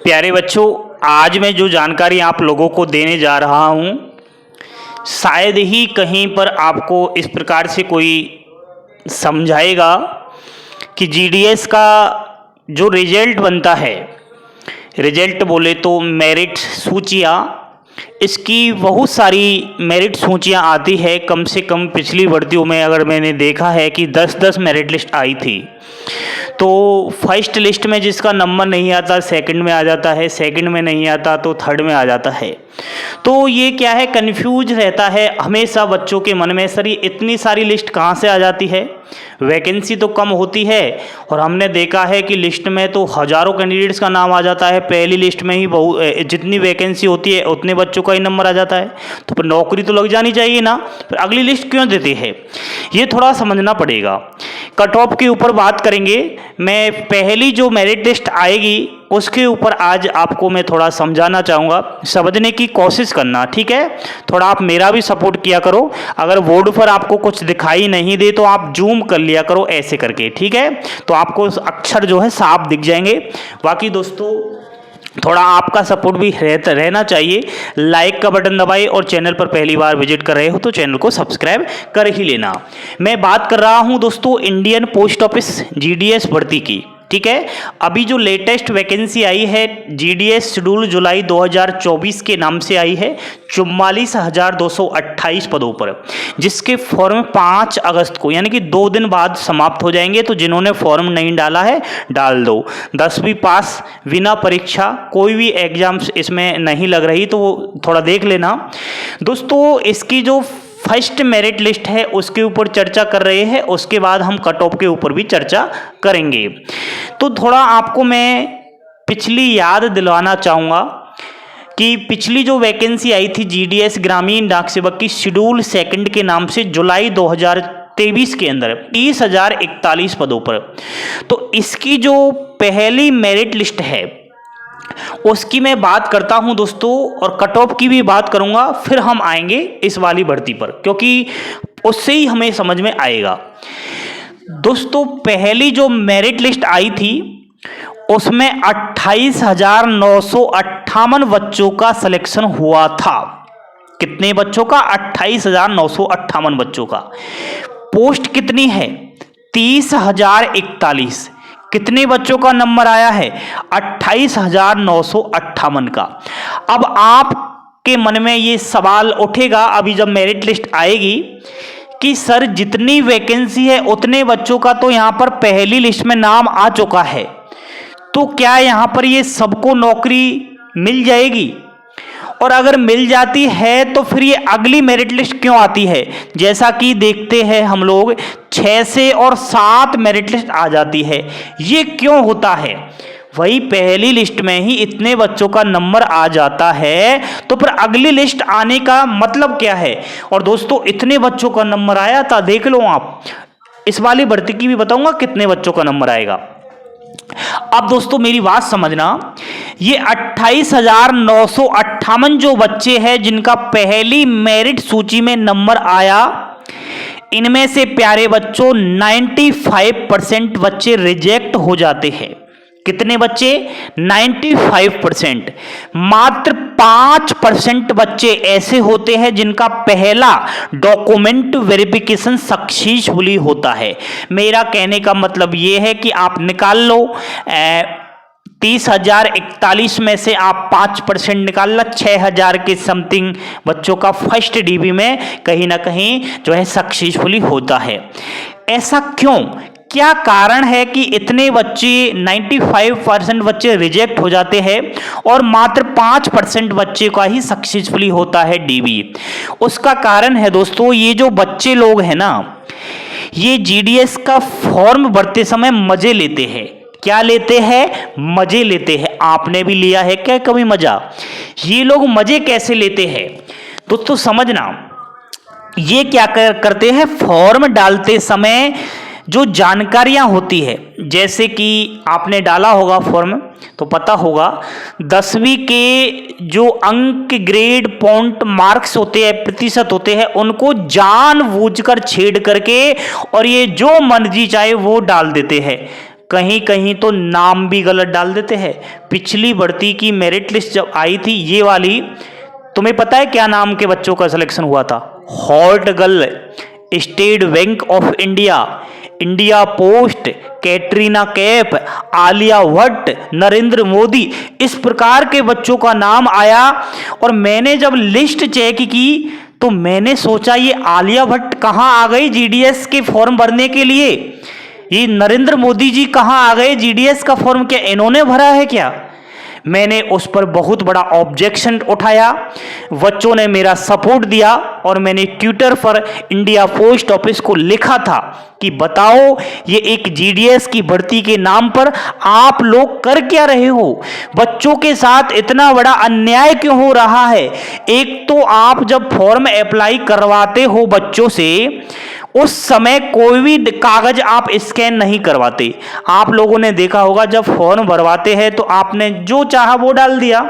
प्यारे बच्चों, आज मैं जो जानकारी आप लोगों को देने जा रहा हूँ, शायद ही कहीं पर आपको इस प्रकार से कोई समझाएगा कि जीडीएस का जो रिजल्ट बनता है, रिजल्ट बोले तो मेरिट सूचियाँ, इसकी बहुत सारी मेरिट सूचियाँ आती है। कम से कम पिछली भर्तियों में अगर मैंने देखा है कि 10-10 मेरिट लिस्ट आई थी, तो फर्स्ट लिस्ट में जिसका नंबर नहीं आता सेकंड में आ जाता है, सेकंड में नहीं आता तो थर्ड में आ जाता है। तो ये क्या है, कंफ्यूज रहता है हमेशा बच्चों के मन में, सर ये इतनी सारी लिस्ट कहाँ से आ जाती है, वैकेंसी तो कम होती है। और हमने देखा है कि लिस्ट में तो हज़ारों कैंडिडेट्स का नाम आ जाता है, पहली लिस्ट में ही जितनी वैकेंसी होती है उतने बच्चों का ही नंबर आ जाता है, तो फिर नौकरी तो लग जानी चाहिए ना, फिर अगली लिस्ट क्यों देते हैं, ये थोड़ा समझना पड़ेगा। कट ऑफ के ऊपर बात करेंगे, मैं पहली जो मेरिट लिस्ट आएगी उसके ऊपर आज आपको मैं थोड़ा समझाना चाहूँगा, समझने की कोशिश करना, ठीक है। थोड़ा आप मेरा भी सपोर्ट किया करो, अगर बोर्ड पर आपको कुछ दिखाई नहीं दे तो आप जूम कर लिया करो ऐसे करके, ठीक है, तो आपको अक्षर जो है साफ दिख जाएंगे। बाकी दोस्तों थोड़ा आपका सपोर्ट भी रहना चाहिए, लाइक का बटन दबाइए और चैनल पर पहली बार विजिट कर रहे हो तो चैनल को सब्सक्राइब कर ही लेना। मैं बात कर रहा हूं दोस्तों इंडियन पोस्ट ऑफिस जीडीएस भर्ती की, ठीक है। अभी जो लेटेस्ट वैकेंसी आई है जीडीएस शेड्यूल जुलाई 2024 के नाम से आई है 44,228 पदों पर, जिसके फॉर्म 5 अगस्त को यानी कि 2 दिन बाद समाप्त हो जाएंगे। तो जिन्होंने फॉर्म नहीं डाला है डाल दो। 10वीं पास बिना परीक्षा, कोई भी एग्जाम्स इसमें नहीं लग रही, तो वो थोड़ा देख लेना दोस्तों। इसकी जो फर्स्ट मेरिट लिस्ट है उसके ऊपर चर्चा कर रहे हैं, उसके बाद हम कट ऑफ के ऊपर भी चर्चा करेंगे। तो थोड़ा आपको मैं पिछली याद दिलवाना चाहूँगा कि पिछली जो वैकेंसी आई थी जीडीएस ग्रामीण डाक सेवक की शेड्यूल सेकंड के नाम से जुलाई 2023 के अंदर 30,041 पदों पर, तो इसकी जो पहली मेरिट लिस्ट है उसकी मैं बात करता हूं दोस्तों, और कट ऑफ की भी बात करूंगा, फिर हम आएंगे इस वाली भर्ती पर, क्योंकि उससे ही हमें समझ में आएगा। दोस्तों पहली जो मेरिट लिस्ट आई थी उसमें 28,958 बच्चों का सिलेक्शन हुआ था। कितने बच्चों का? 28,958 बच्चों का। पोस्ट कितनी है? 30,041। कितने बच्चों का नंबर आया है? 28,958 का। अब आपके मन में ये सवाल उठेगा अभी जब मेरिट लिस्ट आएगी कि सर जितनी वैकेंसी है उतने बच्चों का तो यहाँ पर पहली लिस्ट में नाम आ चुका है, तो क्या यहाँ पर ये सबको नौकरी मिल जाएगी? और अगर मिल जाती है तो फिर ये अगली मेरिट लिस्ट क्यों आती है? जैसा कि देखते हैं हम लोग 6 से और 7 मेरिट लिस्ट आ जाती है, ये क्यों होता है? वही पहली लिस्ट में ही इतने बच्चों का नंबर आ जाता है, तो फिर अगली लिस्ट आने का मतलब क्या है? और दोस्तों इतने बच्चों का नंबर आया था, देख लो आप, इस वाली भर्ती की भी बताऊंगा कितने बच्चों का नंबर आएगा। अब दोस्तों मेरी बात समझना, ये 28,958 जो बच्चे हैं जिनका पहली मेरिट सूची में नंबर आया, इनमें से प्यारे बच्चों 95% बच्चे रिजेक्ट हो जाते हैं। कितने बच्चे? 95%। मात्र 5% बच्चे ऐसे होते हैं जिनका पहला डॉक्यूमेंट वेरिफिकेशन सक्सेसफुली होता है। मेरा कहने का मतलब ये है कि आप निकाल लो 30,041 में से आप 5% निकाल लो, 6,000 के समथिंग बच्चों का फर्स्ट डीबी में कहीं ना कहीं जो है सक्सेसफुली होता है। ऐसा क्यों? क्या कारण है कि इतने बच्चे 95% बच्चे रिजेक्ट हो जाते हैं और मात्र 5% बच्चे का ही सक्सेसफुली होता है डीबी? उसका कारण है दोस्तों, ये जो बच्चे लोग हैं ना, ये जीडीएस का फॉर्म भरते समय मजे लेते हैं। क्या लेते हैं? मजे लेते हैं। आपने भी लिया है क्या कभी मजा? ये लोग मजे कैसे लेते हैं दोस्तों समझना, ये क्या करते हैं, फॉर्म डालते समय जो जानकारियां होती है, जैसे कि आपने डाला होगा फॉर्म तो पता होगा 10वीं के जो अंक, ग्रेड, पॉइंट, मार्क्स होते हैं, प्रतिशत होते हैं, उनको जानबूझकर छेड़ करके और ये जो मर्जी चाहे वो डाल देते हैं। कहीं कहीं तो नाम भी गलत डाल देते हैं। पिछली भर्ती की मेरिट लिस्ट जब आई थी ये वाली, तुम्हें पता है क्या नाम के बच्चों का सिलेक्शन हुआ था? Hot girl, state bank of India, India post, Katrina Kaif, Alia Bhatt, Narendra Modi, इस प्रकार के बच्चों का नाम आया। और मैंने जब लिस्ट चेक की तो मैंने सोचा ये आलिया भट्ट कहाँ आ गई जीडीएस के फॉर्म भरने के लिए, ये नरेंद्र मोदी जी कहाँ आ गए जीडीएस का फॉर्म, क्या इन्होंने भरा है क्या? मैंने उस पर बहुत बड़ा ऑब्जेक्शन उठाया, बच्चों ने मेरा सपोर्ट दिया और मैंने ट्विटर पर इंडिया पोस्ट ऑफिस को लिखा था कि बताओ ये एक जीडीएस की भर्ती के नाम पर आप लोग कर क्या रहे हो, बच्चों के साथ इतना बड़ा अन्याय क्यों हो रहा है। एक तो आप जब फॉर्म अप्लाई करवाते हो बच्चों से उस समय कोई भी कागज आप स्कैन नहीं करवाते। आप लोगों ने देखा होगा जब फॉर्म भरवाते हैं तो आपने जो चाहा वो डाल दिया,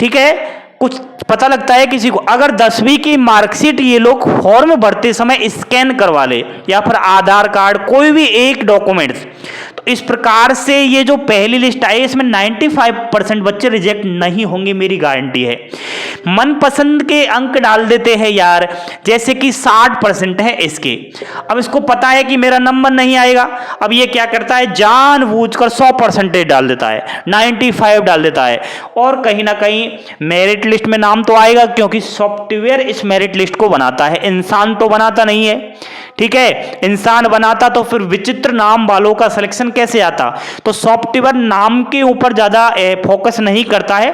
ठीक है, कुछ पता लगता है किसी को। अगर 10वीं की मार्कशीट ये लोग फॉर्म भरते समय स्कैन करवा ले या फिर आधार कार्ड कोई भी एक डॉक्यूमेंट्स, तो इस प्रकार से ये जो पहली लिस्ट आई इसमें 95% बच्चे रिजेक्ट नहीं होंगे, मेरी गारंटी है। मनपसंद के अंक डाल देते हैं यार, जैसे कि 60% है इसके, अब इसको पता है कि मेरा नंबर नहीं आएगा, अब ये क्या करता है जानबूझकर 100% डाल देता है, 95 डाल देता है। और कहीं ना कहीं मेरिट लिस्ट में नाम तो आएगा क्योंकि सॉफ्टवेयर इस मेरिट लिस्ट को बनाता है, इंसान तो बनाता नहीं है, ठीक है। इंसान बनाता तो फिर विचित्र नाम वालों का सिलेक्शन कैसे आता। तो सॉफ्टवेयर नाम के ऊपर ज्यादा फोकस नहीं करता है,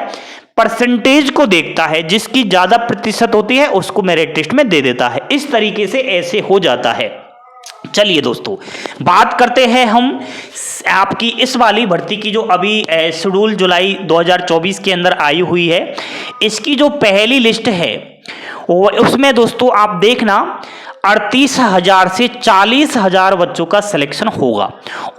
परसेंटेज को देखता है, जिसकी ज्यादा प्रतिशत होती है उसको मेरिट लिस्ट में दे देता है। इस तरीके से ऐसे हो जाता है। चलिए दोस्तों, बात करते हैं हम आपकी इस वाली भर्ती की जो अभी शेड्यूल जुलाई 2024 के अंदर आई हुई है। इसकी जो पहली लिस्ट है उसमें दोस्तों आप देखना 38,000 से 40,000 बच्चों का सिलेक्शन होगा।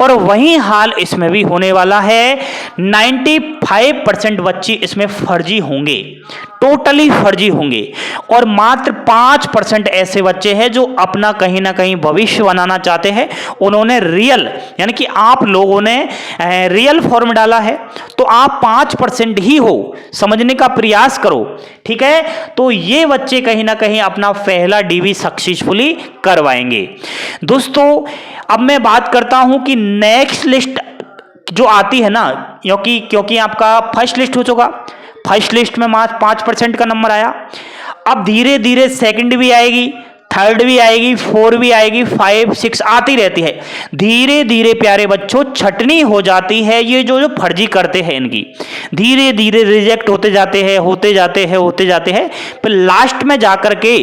और वही हाल इसमें भी होने वाला है, 95% बच्चे इसमें फर्जी होंगे, टोटली फर्जी होंगे। और मात्र 5% ऐसे बच्चे हैं जो अपना कहीं ना कहीं भविष्य बनाना चाहते हैं, उन्होंने रियल यानी कि आप लोगों ने रियल फॉर्म डाला है, तो आप 5% ही हो, समझने का प्रयास करो, ठीक है। तो ये बच्चे कहीं ना कहीं अपना पहला डीवी सक्सेसफुली करवाएंगे। दोस्तों अब मैं बात करता हूं कि नेक्स्ट लिस्ट जो आती है ना, क्योंकि आपका फर्स्ट लिस्ट हो चुका, फर्स्ट लिस्ट में मात्र 5% का नंबर आया। अब धीरे धीरे सेकंड भी आएगी, थर्ड भी आएगी, 4 भी आएगी, 5, 6 आती रहती है। धीरे धीरे प्यारे बच्चों छटनी हो जाती है, ये जो फर्जी करते हैं इनकी धीरे धीरे रिजेक्ट होते जाते हैं, फिर लास्ट में जाकर के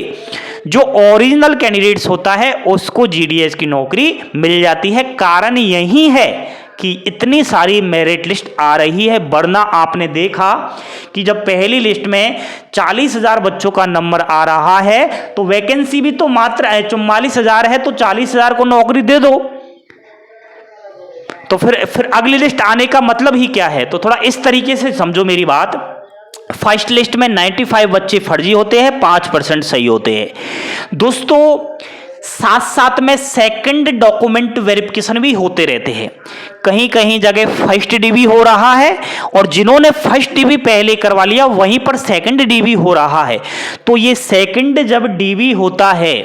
जो ओरिजिनल कैंडिडेट्स होता है उसको जीडीएस की नौकरी मिल जाती है। कारण यही है कि इतनी सारी मेरिट लिस्ट आ रही है, वरना आपने देखा कि जब पहली लिस्ट में 40,000 बच्चों का नंबर आ रहा है तो वैकेंसी भी तो मात्र 44,000 है, तो 40,000 को नौकरी दे दो, तो फिर अगली लिस्ट आने का मतलब ही क्या है। तो थोड़ा इस तरीके से समझो मेरी बात। फर्स्ट लिस्ट में 95 बच्चे फर्जी होते हैं, 5% सही होते हैं। दोस्तों साथ साथ में सेकंड डॉक्यूमेंट वेरिफिकेशन भी होते रहते हैं, कहीं कहीं जगह फर्स्ट डीवी हो रहा है और जिन्होंने फर्स्ट डीवी पहले करवा लिया वहीं पर सेकंड डीवी हो रहा है। तो ये सेकंड जब डीवी होता है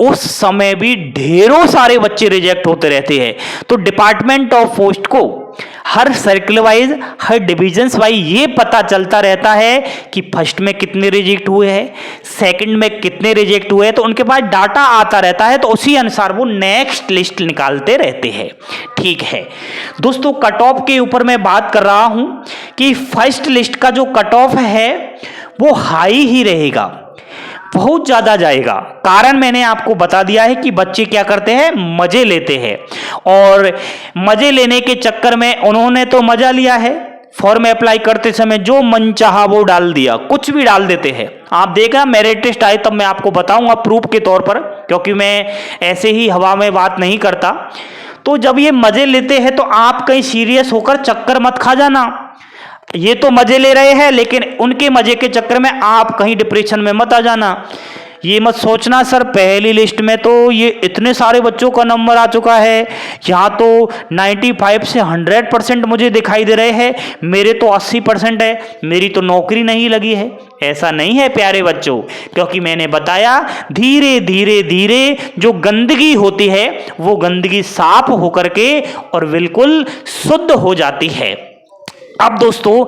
उस समय भी ढेरों सारे बच्चे रिजेक्ट होते रहते हैं। तो डिपार्टमेंट ऑफ पोस्ट को हर सर्कल वाइज, हर डिविजन्स वाइज ये पता चलता रहता है कि फर्स्ट में कितने रिजेक्ट हुए हैं, सेकंड में कितने रिजेक्ट हुए हैं, तो उनके पास डाटा आता रहता है, तो उसी अनुसार वो नेक्स्ट लिस्ट निकालते रहते हैं, ठीक है। दोस्तों कट ऑफ के ऊपर मैं बात कर रहा हूं कि फर्स्ट लिस्ट का जो कट ऑफ है वो हाई ही रहेगा, बहुत ज्यादा जाएगा। कारण मैंने आपको बता दिया है कि बच्चे क्या करते हैं, मजे लेते हैं, और मजे लेने के चक्कर में उन्होंने तो मजा लिया है, फॉर्म अप्लाई करते समय जो मन चाहा वो डाल दिया, कुछ भी डाल देते हैं। आप देखा मेरिट टेस्ट आए तब मैं आपको बताऊंगा प्रूफ के तौर पर, क्योंकि मैं ऐसे ही हवा में बात नहीं करता। तो जब ये मजे लेते हैं तो आप कहीं सीरियस होकर चक्कर मत खा जाना, ये तो मजे ले रहे हैं लेकिन उनके मजे के चक्कर में आप कहीं डिप्रेशन में मत आ जाना। ये मत सोचना सर पहली लिस्ट में तो ये इतने सारे बच्चों का नंबर आ चुका है, यहाँ तो 95 से 100% मुझे दिखाई दे रहे हैं, मेरे तो 80% है, मेरी तो नौकरी नहीं लगी है। ऐसा नहीं है प्यारे बच्चों, क्योंकि मैंने बताया धीरे धीरे धीरे जो गंदगी होती है वो गंदगी साफ होकर के और बिल्कुल शुद्ध हो जाती है। अब दोस्तों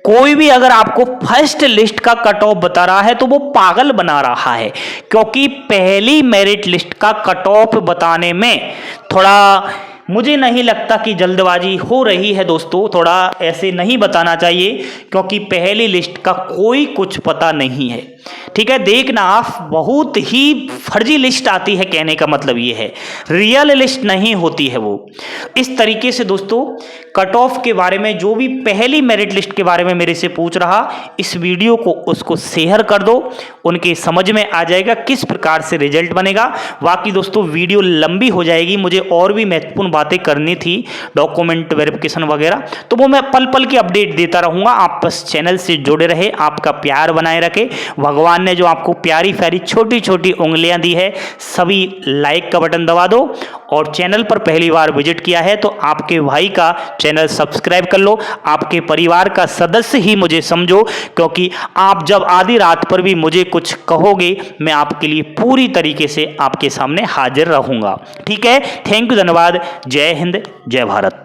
कोई भी अगर आपको फर्स्ट लिस्ट का कट ऑफ बता रहा है तो वो पागल बना रहा है, क्योंकि पहली मेरिट लिस्ट का कट ऑफ बताने में थोड़ा मुझे नहीं लगता कि जल्दबाजी हो रही है दोस्तों, थोड़ा ऐसे नहीं बताना चाहिए, क्योंकि पहली लिस्ट का कोई कुछ पता नहीं है। ठीक है, देखना आप बहुत ही फर्जी लिस्ट आती है, कहने का मतलब ये है रियल लिस्ट नहीं होती है वो। इस तरीके से दोस्तों कट ऑफ के बारे में जो भी पहली मेरिट लिस्ट के बारे में मेरे से पूछ रहा, इस वीडियो को उसको शेयर कर दो, उनके समझ में आ जाएगा किस प्रकार से रिजल्ट बनेगा। बाकी दोस्तों वीडियो लंबी हो जाएगी, मुझे और भी महत्वपूर्ण बातें करनी थी, डॉक्यूमेंट वेरिफिकेशन वगैरह, तो वो मैं पल पल की अपडेट देता रहूँगा। आप बस चैनल से जुड़े रहे, आपका प्यार बनाए रखे। भगवान ने जो आपको प्यारी प्यारी छोटी छोटी उंगलियां दी है, सभी लाइक का बटन दबा दो, और चैनल पर पहली बार विजिट किया है तो आपके भाई का चैनल सब्सक्राइब कर लो, आपके परिवार का सदस्य ही मुझे समझो, क्योंकि आप जब आधी रात पर भी मुझे कुछ कहोगे मैं आपके लिए पूरी तरीके से आपके सामने हाजिर रहूँगा। ठीक है, थैंक यू, धन्यवाद, जय हिंद, जय भारत।